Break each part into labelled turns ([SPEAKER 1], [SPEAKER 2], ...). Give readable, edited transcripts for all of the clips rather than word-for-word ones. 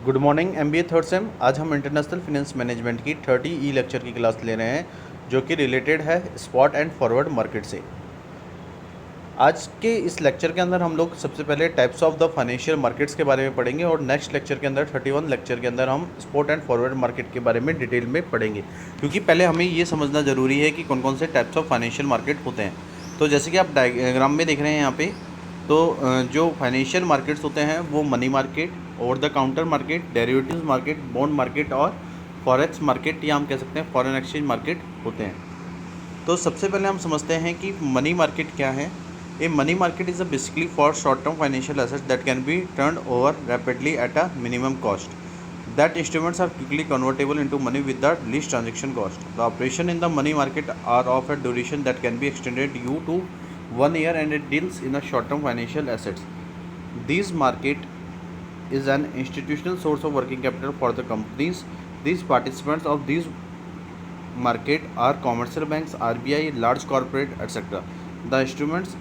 [SPEAKER 1] Good morning MBA third same. आज हम international finance management की 30 लेक्चर की क्लास ले रहे हैं जो कि रिलेटेड है स्पॉट एंड फॉरवर्ड मार्केट से। आज के इस लेक्चर के अंदर हम लोग सबसे पहले types of the financial markets के बारे में पढ़ेंगे और नेक्स्ट लेक्चर के अंदर 31 लेक्चर के अंदर हम स्पॉट एंड फॉरवर्ड मार्केट के बारे में डिटेल में पढ़ेंगे, क्योंकि पहले हमें ये समझना ज़रूरी है कि कौन कौन से टाइप्स ऑफ फाइनेंशियल मार्केट होते हैं। तो जैसे कि आप डायग्राम में देख रहे हैं यहाँ पे, तो जो फाइनेंशियल मार्केट्स होते हैं वो money market, over the counter market, derivatives market, bond market और फॉरेक्स मार्केट, या हम कह सकते हैं फॉरेन एक्सचेंज मार्केट होते हैं। तो सबसे पहले हम समझते हैं कि मनी मार्केट क्या है। A money market is a basically for short term financial assets that can be turn over rapidly at a minimum cost. That instruments are quickly convertible into money with the least transaction cost. The operation in the money market are of a duration that can be extended due to 1 year and it deals in a short-term financial assets. This market is an institutional source of working capital for the companies. These participants of these market are commercial banks, RBI, large corporate, etc. The instruments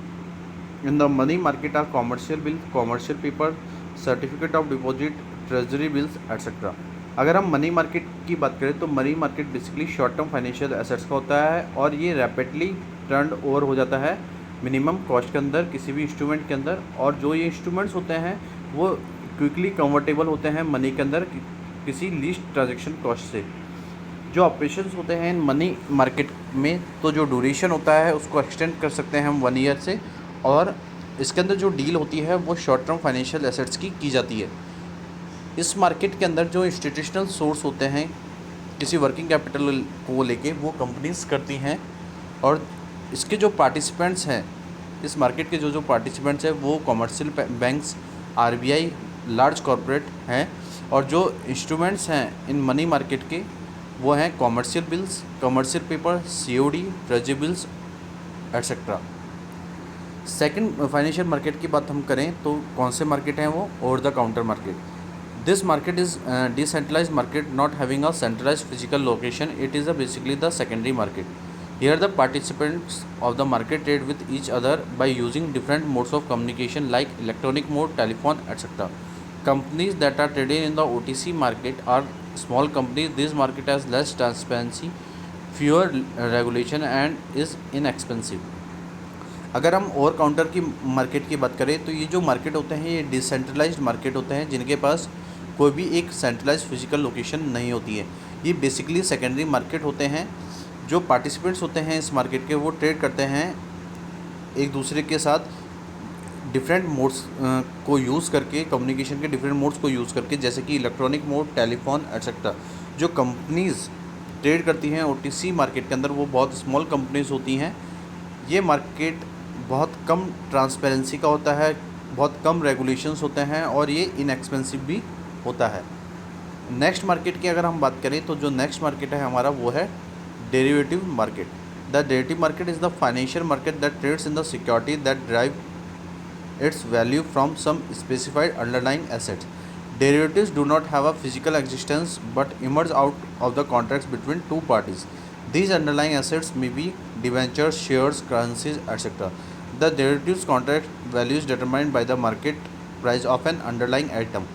[SPEAKER 1] in the money market are commercial bills, commercial paper, certificate of deposit, treasury bills etcetera. अगर हम money market की बात करें तो money market basically short term financial assets का होता है और ये रैपिडली टर्न ओवर हो जाता है मिनिमम कॉस्ट के अंदर किसी भी इंस्ट्रूमेंट के अंदर, और जो ये इंस्ट्रूमेंट्स होते हैं वो क्विकली कन्वर्टेबल होते हैं मनी के अंदर किसी लीस्ट ट्रांजेक्शन कॉस्ट से. जो ऑपरेशंस होते हैं इन मनी मार्केट में, तो जो ड्यूरेशन होता है उसको एक्सटेंड कर सकते हैं हम 1 ईयर से, और इसके अंदर जो डील होती है वो शॉर्ट टर्म फाइनेंशियल एसेट्स की जाती है. इस मार्केट के अंदर जो इंस्टीट्यूशनल सोर्स होते हैं किसी वर्किंग कैपिटल को लेके वो कंपनीज करती हैं, और इसके जो पार्टिसिपेंट्स हैं इस मार्केट के जो पार्टिसिपेंट्स हैं वो commercial banks, RBI, large corporate हैं, और जो इंस्ट्रूमेंट्स हैं इन मनी मार्केट के वो हैं commercial bills, commercial paper, COD, treasury bills etcetera. Second financial market की बात हम करें तो कौन से मार्केट हैं वो? Over the counter market. This market is decentralise market not having a centralise physical location. It is basically the secondary market. Here the participants of the market trade with each other by using different modes of communication like electronic mode, telephone etcetera. Companies that are traded in the OTC market are small companies. This market has less transparency, fewer regulation and is inexpensive. अगर हम over counter की market की बात करें तो ये जो market होते हैं ये डिसेंट्रलाइज्ड मार्केट होते हैं जिनके पास कोई भी एक सेंट्रलाइज्ड फिजिकल लोकेशन नहीं होती है. ये बेसिकली सेकेंडरी मार्केट होते हैं. जो पार्टिसिपेंट्स होते हैं इस मार्केट के वो ट्रेड करते हैं एक दूसरे के साथ डिफरेंट मोड्स को यूज़ करके, कम्युनिकेशन के डिफरेंट मोड्स को यूज़ करके, जैसे कि इलेक्ट्रॉनिक मोड, टेलीफोन एट्सेट्रा. जो कंपनीज़ ट्रेड करती हैं ओटीसी मार्केट के अंदर वो बहुत स्मॉल कंपनीज होती हैं. ये मार्केट बहुत कम ट्रांसपेरेंसी का होता है, बहुत कम रेगुलेशंस होते हैं और ये इनएक्सपेंसिव भी होता है. नेक्स्ट मार्केट की अगर हम बात करें तो जो नेक्स्ट मार्केट है हमारा वो है derivative market. The derivative market is the financial market that trades in the security that drive its value from some specified underlying assets. Derivatives do not have a physical existence but emerge out of the contracts between two parties. These underlying assets may be debentures, shares, currencies, etc. The derivatives contract value is determined by the market price of an underlying item.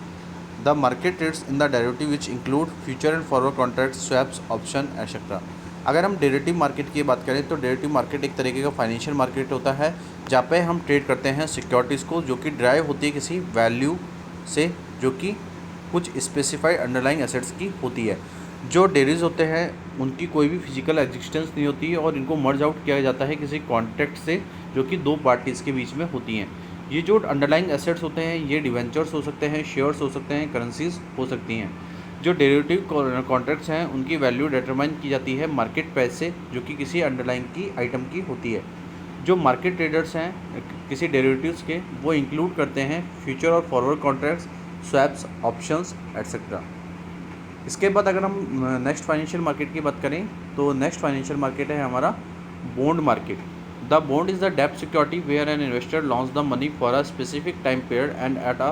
[SPEAKER 1] The market trades in the derivative which include future and forward contracts, swaps, option, etc. अगर हम derivative market की बात करें तो derivative market एक तरीके का financial market होता है जहाँ पे हम ट्रेड करते हैं सिक्योरिटीज़ को जो कि ड्राइव होती है किसी वैल्यू से जो कि कुछ स्पेसिफाइड अंडरलाइंग एसेट्स की होती है. जो डेरीज होते हैं उनकी कोई भी फिजिकल एग्जिस्टेंस नहीं होती है और इनको मर्ज आउट किया जाता है किसी कॉन्ट्रैक्ट से जो कि दो पार्टीज़ के बीच में होती हैं. ये जो अंडरलाइंग एसेट्स होते हैं ये डिवेंचर्स हो सकते हैं, शेयर्स हो सकते हैं, करेंसीज हो सकती हैं. जो डेरिवेटिव कॉन्ट्रैक्ट्स हैं उनकी वैल्यू डिटरमाइन की जाती है मार्केट प्राइस से जो कि किसी अंडरलाइंग की आइटम की होती है. जो मार्केट ट्रेडर्स हैं किसी डेरिवेटिव्स के वो इंक्लूड करते हैं फ्यूचर और forward contracts, swaps, options etcetera. इसके बाद अगर हम नेक्स्ट फाइनेंशियल मार्केट की बात करें तो नेक्स्ट फाइनेंशियल मार्केट है हमारा bond market. The bond is the डेब्ट security where an investor loans the money for a specific time period and at a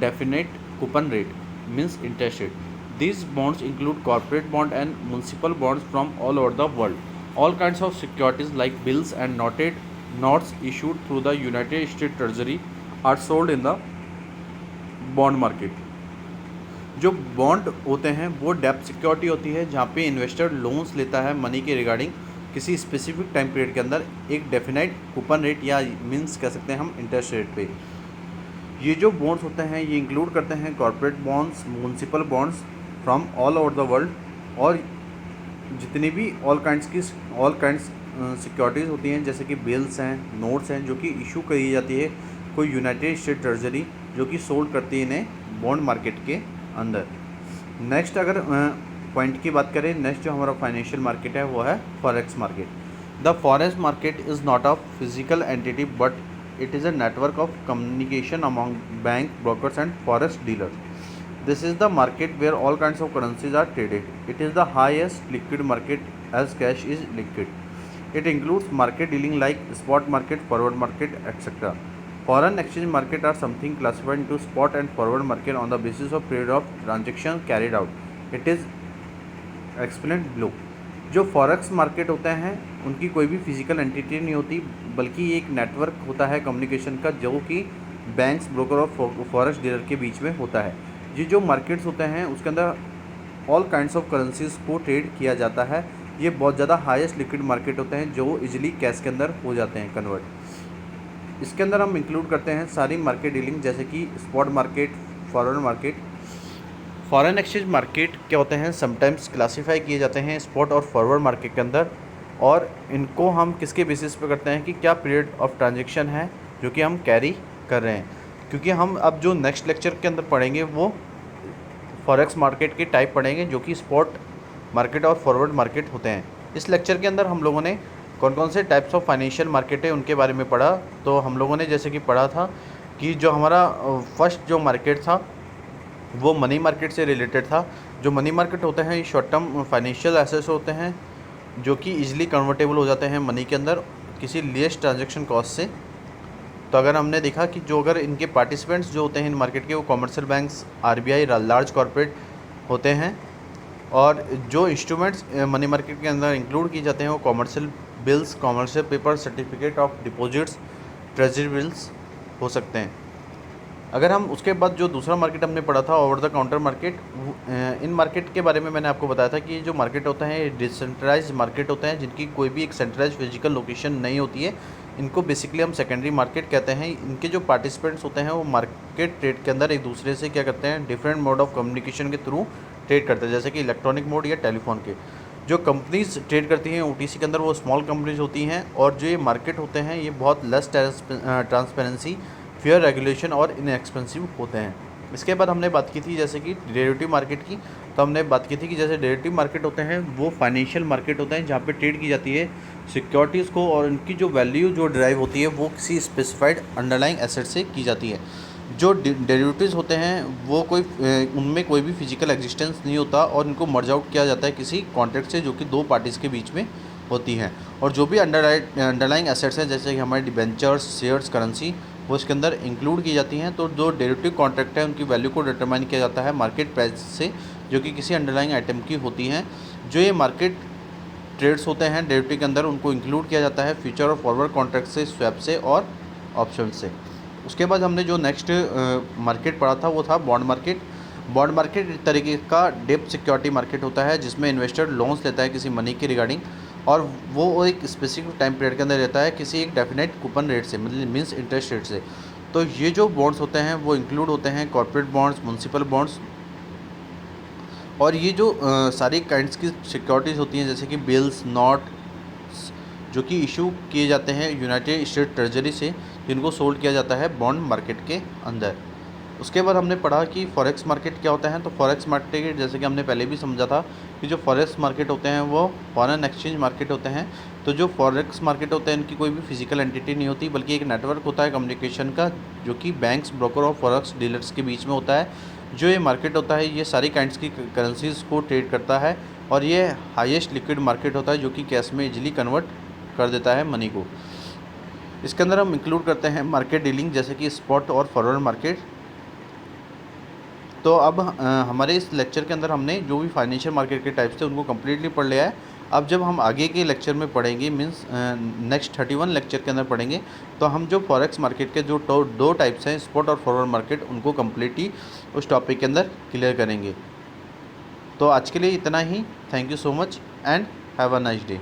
[SPEAKER 1] definite coupon rate means interest rate. These bonds include corporate bond and municipal bonds from all over the world. All kinds of securities like bills and notes issued through the United States Treasury are sold in the bond market. जो bond होते हैं वो डेब्ट security होती है, जहाँ पे investor loans लेता है मनी के रिगार्डिंग किसी स्पेसिफिक टाइम पीरियड के अंदर एक डेफिनाइट कूपन रेट या मीन्स कह सकते हैं हम इंटरेस्ट रेट पे। ये जो बॉन्ड्स होते हैं ये इंक्लूड करते हैं corporate bonds, municipal bonds from all over the world, और जितनी भी ऑल काइंड्स सिक्योरिटीज़ होती हैं जैसे कि बिल्स हैं, नोट्स हैं, जो कि इशू करी जाती है कोई यूनाइटेड स्टेट ट्रेजरी जो कि सोल्ड करती है इन्हें बॉन्ड मार्केट के अंदर। नेक्स्ट अगर पॉइंट की बात करें, नेक्स्ट जो हमारा फाइनेंशियल मार्केट है वो है forex market. The forex market is not a physical entity but it is a network of communication among bank brokers and forex dealers. This is the market where all kinds of currencies are traded. It is the highest liquid market as cash is liquid. It includes market dealing like spot market, forward market, etc. Foreign exchange market are something classified into spot and forward market on the basis of period of transaction carried out. It is explained below. जो forex market होते हैं उनकी कोई भी physical entity नहीं होती, बल्कि एक नेटवर्क होता है कम्युनिकेशन का, जो कि बैंक्स, ब्रोकर और फॉरेक्स डीलर के बीच में होता है। ये जो मार्केट्स होते हैं उसके अंदर ऑल काइंड्स ऑफ करेंसीज को ट्रेड किया जाता है। ये बहुत ज़्यादा हाईएस्ट लिक्विड मार्केट होते हैं जो इजीली कैश के अंदर हो जाते हैं कन्वर्ट। इसके अंदर हम इंक्लूड करते हैं सारी मार्केट डीलिंग जैसे कि spot market, forward market. Foreign exchange market क्या होते हैं, समटाइम्स क्लासीफाई किए जाते हैं स्पॉट और फॉरवर्ड मार्केट के अंदर, और इनको हम किसके बेसिस पे करते हैं कि क्या पीरियड ऑफ ट्रांजैक्शन है जो कि हम कैरी कर रहे हैं। क्योंकि हम अब जो नेक्स्ट लेक्चर के अंदर पढ़ेंगे वो फॉरेक्स मार्केट के टाइप पढ़ेंगे जो कि स्पॉट मार्केट और फॉरवर्ड मार्केट होते हैं। इस लेक्चर के अंदर हम लोगों ने कौन कौन से टाइप्स ऑफ फाइनेंशियल मार्केट है उनके बारे में पढ़ा। तो हम लोगों ने जैसे कि पढ़ा था कि जो हमारा फर्स्ट जो मार्केट था वो मनी मार्केट से रिलेटेड था। जो मनी मार्केट होते हैं ये शॉर्ट टर्म फाइनेंशियल एसेट्स होते हैं जो कि इजीली कन्वर्टेबल हो जाते हैं मनी के अंदर किसी लेस ट्रांजैक्शन कॉस्ट से। तो अगर हमने देखा कि जो अगर इनके पार्टिसिपेंट्स जो होते हैं इन मार्केट के वो commercial banks, RBI, large corporate होते हैं, और जो इंस्ट्रूमेंट्स मनी मार्केट के अंदर इंक्लूड किए जाते हैं वो commercial bills, commercial paper, certificate of deposits, treasury bills हो सकते हैं। अगर हम उसके बाद जो दूसरा मार्केट हमने पढ़ा था over the counter market, in market के बारे में मैंने आपको बताया था कि ये जो मार्केट होता है ये डिसेंट्रलाइज मार्केट होते हैं जिनकी कोई भी एक सेंट्रलाइज फिजिकल लोकेशन नहीं होती है। इनको बेसिकली हम सेकेंडरी मार्केट कहते हैं। इनके जो पार्टिसिपेंट्स होते हैं वो मार्केट ट्रेड के अंदर एक दूसरे से क्या करते हैं, डिफरेंट मोड ऑफ कम्युनिकेशन के थ्रू ट्रेड करते हैं, जैसे कि इलेक्ट्रॉनिक मोड या टेलीफोन के। जो कंपनीज ट्रेड करती हैं ओटीसी के अंदर वो स्मॉल कंपनीज होती हैं, और जो ये मार्केट होते हैं ये बहुत लेस ट्रांसपेरेंसी, फेयर रेगुलेशन और इनएक्सपेंसिव होते हैं। इसके बाद हमने बात की थी जैसे कि डेरिवेटिव मार्केट की। तो हमने बात की थी कि जैसे डेरिवेटिव मार्केट होते हैं वो फाइनेंशियल मार्केट होते हैं जहाँ पे ट्रेड की जाती है सिक्योरिटीज़ को, और उनकी जो वैल्यू जो ड्राइव होती है वो किसी स्पेसिफाइड अंडरलाइंग एसेट से की जाती है। जो डेरिवेटिव्स होते हैं वो उनमें कोई भी फिजिकल एग्जिस्टेंस नहीं होता, और इनको मर्ज आउट किया जाता है किसी कॉन्ट्रैक्ट से जो कि दो पार्टीज़ के बीच में होती हैं। और जो भी अंडरलाइंग एसेट्स हैं जैसे कि हमारे डिबेंचर्स, शेयर्स, करेंसी, वो इसके अंदर इंक्लूड की जाती हैं। तो जो डेरिवेटिव कॉन्ट्रैक्ट है उनकी वैल्यू को डिटरमाइन किया जाता है मार्केट प्राइस से, जो कि किसी अंडरलाइंग आइटम की होती हैं। जो ये मार्केट ट्रेड्स होते हैं डेरिवेटिव के अंदर उनको इंक्लूड किया जाता है फ्यूचर और फॉरवर्ड कॉन्ट्रैक्ट से, स्वैप से और ऑप्शन से। उसके बाद हमने जो नेक्स्ट मार्केट पढ़ा था वो था बॉन्ड मार्केट। बॉन्ड मार्केट एक तरीके का डेब्ट सिक्योरिटी मार्केट होता है जिसमें इन्वेस्टर लोन्स लेता है किसी मनी की रिगार्डिंग, और वो एक स्पेसिफिक टाइम पीरियड के अंदर रहता है किसी एक डेफिनेट कूपन रेट से, मतलब मीन्स इंटरेस्ट रेट से। तो ये जो बॉन्ड्स होते हैं वो इंक्लूड होते हैं कॉर्पोरेट बॉन्ड्स, म्यूनसिपल बॉन्ड्स, और ये जो सारी काइंड्स की सिक्योरिटीज़ होती हैं जैसे कि बिल्स, नोट, जो कि इशू किए जाते हैं यूनाइटेड स्टेट ट्रेजरी से, जिनको सोल्ड किया जाता है बॉन्ड मार्केट के अंदर। उसके बाद हमने पढ़ा कि फॉरेक्स मार्केट क्या होता है। तो फॉरेक्स मार्केट जैसे कि हमने पहले भी समझा था कि जो फॉरेक्स मार्केट होते हैं वो फॉरेन एक्सचेंज मार्केट होते हैं। तो जो फॉरेक्स मार्केट होते हैं इनकी कोई भी फिजिकल एंटिटी नहीं होती, बल्कि एक नेटवर्क होता है कम्युनिकेशन का जो कि बैंक्स, ब्रोकर और फॉरेक्स डीलर्स के बीच में होता है। जो ये मार्केट होता है ये सारी काइंड्स की करेंसीज़ को ट्रेड करता है, और ये हाईएस्ट लिक्विड मार्केट होता है जो कि कैश में इजीली कन्वर्ट कर देता है मनी को। इसके अंदर हम इंक्लूड करते हैं मार्केट डीलिंग जैसे कि स्पॉट और फॉरवर्ड मार्केट। तो अब हमारे इस लेक्चर के अंदर हमने जो भी फाइनेंशियल मार्केट के टाइप्स थे उनको कम्प्लीटली पढ़ लिया है। अब जब हम आगे के लेक्चर में पढ़ेंगे मीन्स नेक्स्ट 31 लेक्चर के अंदर पढ़ेंगे, तो हम जो फॉरेक्स मार्केट के जो दो टाइप्स हैं, स्पॉट और फॉरवर्ड मार्केट, उनको कम्प्लीटली उस टॉपिक के अंदर क्लियर करेंगे। तो आज के लिए इतना ही। Thank you so much and have a nice day.